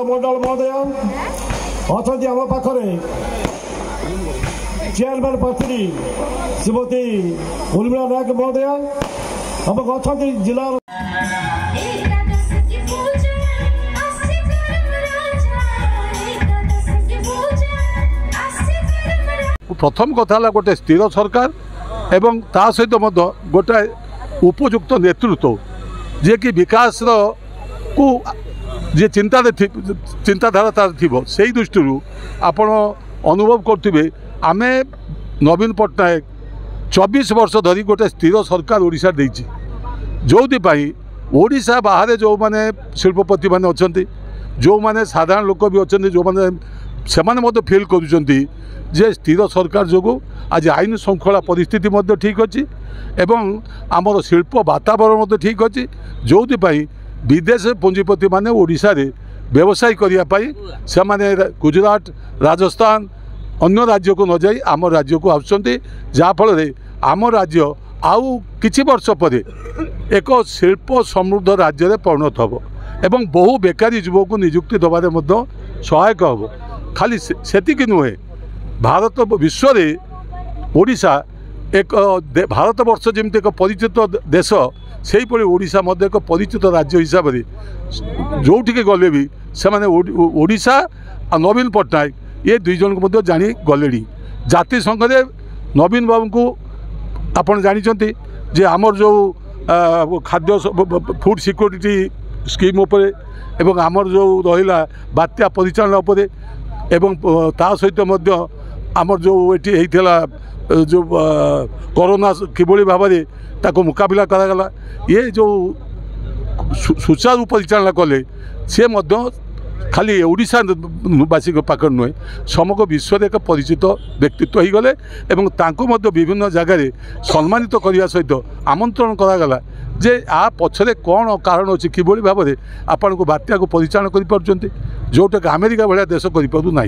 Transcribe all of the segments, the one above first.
मंडल महोदय अच्छा आम पाखे चेयरमैन प्रार्थी श्रीमती उर्मिला नायक महोदय हम अच्छा जिला प्रथम कथा गोटे स्थिर सरकार एवं ता सहित गोटे उपयुक्त नेतृत्व जे कि विकास को जे चिंताधारा तार थी से दृष्टि आपण अनुभव करुवे आमे नवीन पट्टनायक 24 वर्ष धरी गोटे स्थिर सरकार ओडिशा देछि जो ओडिशा बाहर जो माने शिल्पपति माने अछंती जो माने साधारण लोक भी अछंती जो माने सेमाने मध्य फील करुचंती जे स्थिर सरकार जो आज आईन श्रृंखला परिस्थिति मध्य ठीक अच्छी एवं आमर शिल्प वातावरण मध्य ठीक अच्छी जो विदेश पुंजीपति माने ओडिशा रे व्यवसाय करने से माने गुजरात राजस्थान अन्य राज्य को न जाई आम राज्य को आसुचंती जाफल आम राज्य आउ किछि वर्ष पर एक शिल्प समृद्ध राज्य रे परिणत हम एवं बहु बेकारी युवक को नियुक्ति दबारे मध्य सहायक हम खाली सेतिकी नुहे भारत विश्व रे ओडिशा एक भारत वर्ष जमी एक परिचित देश से पड़ी ओडिशा मध्य एक परिचित राज्य हिसाब से जोठिके गले भी से माने ओडिशा और नवीन पट्टनायक ये दुई जन को जानी गले जाति संघ में नवीन बाबू को आपड़ जानते जे आमर जो खाद्य फूड सिक्योरिटी स्कीम उपरे एवं आमर जो रहा बात्या परिचालन उपरे एवं ता सहित आमर जो ये होता जो कोरोना किभली भाव में ताको मुकाबला करागला ये जो सुचारू परिचालना कले सी खाली ओडिशा वासी पाख नुहे समग्र विश्व एक परिचित व्यक्तित्व हो गले एवं तांको मध्य विभिन्न जगार सम्मानित करने सहित आमंत्रण करागला जे आ पछरे कौन कारण अच्छी किभली भाव में आपण को बात्या को परिचालन कर जोटा अमेरिका भाया देश करूना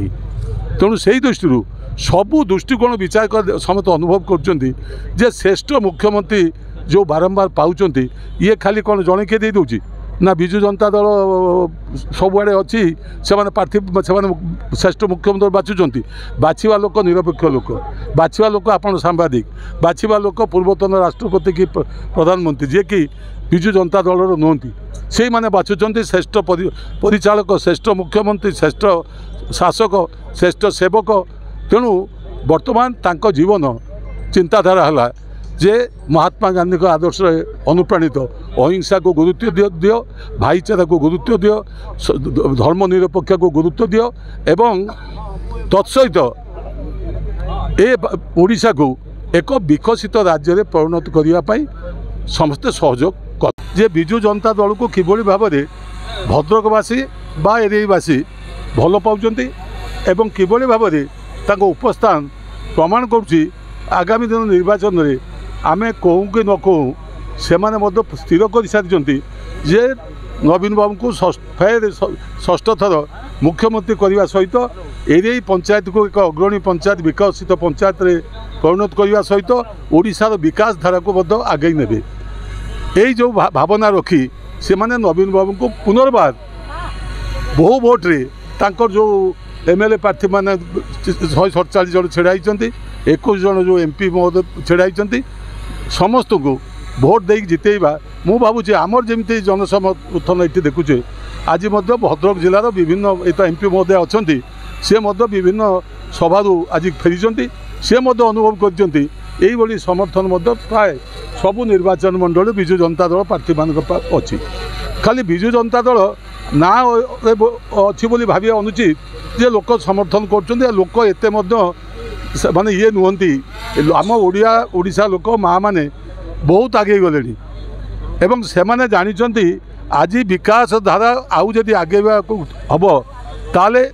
तेणु से दृष्टि सबू दृष्टिकोण विचार कर समस्त अनुभव कर श्रेष्ठ मुख्यमंत्री जो बारंबार पाँच ये खाली कौन जड़े किए दे दूँ ना विजु जनता दल सबुआड़े अच्छी से प्रार्थी से श्रेष्ठ मुख्यमंत्री बाछुंट बाछवा लोक निरपेक्ष लोक बाछवा लोक आपण सांबादिक बाछवा लोक पूर्वतन राष्ट्रपति की प्रधानमंत्री जे कि विजु जनता दल नुहति से मैंने बाछुंट श्रेष्ठ परिचालक श्रेष्ठ मुख्यमंत्री श्रेष्ठ शासक श्रेष्ठ सेवक तेणु वर्तमान तांको जीवन चिंताधारा है जे महात्मा गांधी को आदर्श अनुप्राणित अहिंसा को गुरुत्व दियो भाईचारा को गुरुत्व दियो धर्मनिरपेक्ष को गुरुत्व दियो एवं तत्सहित ए ओडिशा को एक विकसित राज्य में परिणत करने समस्ते सहयोग कर जे विजु जनता दल को किभली भाव में भद्रकवासी बा एरियावासी भल पाउछंती एवं किभली भाव में ताको उपस्थान प्रमाण करुच्ची आगामी दिन निर्वाचन में आमे कहूँ कि न कहूँ से माने स्थिर कर सारी जे नवीन बाबू को षष्ठ थर मुख्यमंत्री करने सहित एरिया पंचायत को एक अग्रणी पंचायत विकसित पंचायत रे परिणत करने सहित ओडिशार विकास धारा को आगे नेबे यही जो भावना रखी से माने नवीन बाबू को पुनर्बार बहु भोट रे तांकर जो एमएलए प्रार्थी मैंने 147 जन छेड़ाई 21 जन जो एमपी महोदय छेड़ाई समस्त को भोट दे जितेबा मु भावुँ आमर जमी जनसमर्थन ये देखुचे आज भद्रक जिलार विभिन्न एमपी महोदय अच्छा सी विभिन्न सभारू आज फेरी सी अनुभव कर समर्थन प्राय सबू निर्वाचन मंडल विजु जनता दल प्रार्थी मान अच्छी खाली विजु जनता दल ना अच्छी बोली भावी अनुचित जे लोक समर्थन कर लोक एते माने ये नुहति आम ओडिशा लोक माँ माने बहुत आगे गले एवं से माने जानी आज विकास धारा आउ जदि आगे हम ताले